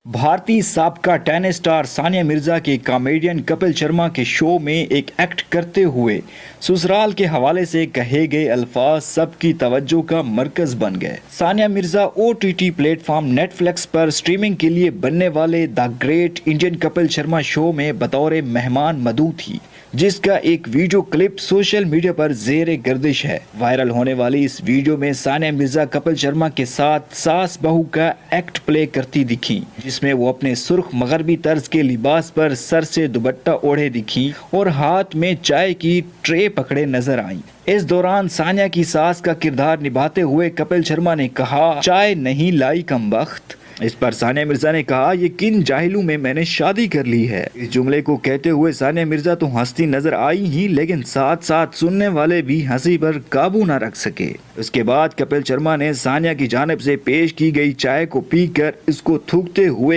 भारतीय साबका tennis star Sania Mirza के कॉमेडियन कपिल शर्मा के शो में एक एक्ट करते हुए ससुराल के हवाले से कहे गए अल्फाज सबकी तवज्जो का मरकज बन गए। Sania Mirza OTT platform Netflix पर स्ट्रीमिंग के लिए बनने वाले the great Indian Kapil Sharma show में बतौर मेहमान मदऊ थी, जिसका एक वीडियो क्लिप सोशल मीडिया पर ज़ेरे गर्दिश है। वायरल होने वाली इस वीडियो में सानिया मिर्जा कपिल शर्मा के साथ सास बहू का एक्ट प्ले करती दिखी, जिसमें वो अपने सुर्ख मगरबी तर्ज के लिबास पर सर से दुपट्टा ओढ़े दिखी और हाथ में चाय की ट्रे पकड़े नजर आई। इस दौरान सानिया की सास का किरदार निभाते हुए कपिल शर्मा ने कहा, चाय नहीं लाई कमबख्त। इस पर सानिया मिर्जा ने कहा, ये किन जाहिलों में मैंने शादी कर ली है। इस जुमले को कहते हुए सानिया मिर्जा तो हंसती नजर आई ही, लेकिन साथ साथ सुनने वाले भी हंसी पर काबू न रख सके। उसके बाद कपिल शर्मा ने सानिया की जानिब से पेश की गई चाय को पीकर इसको थूकते हुए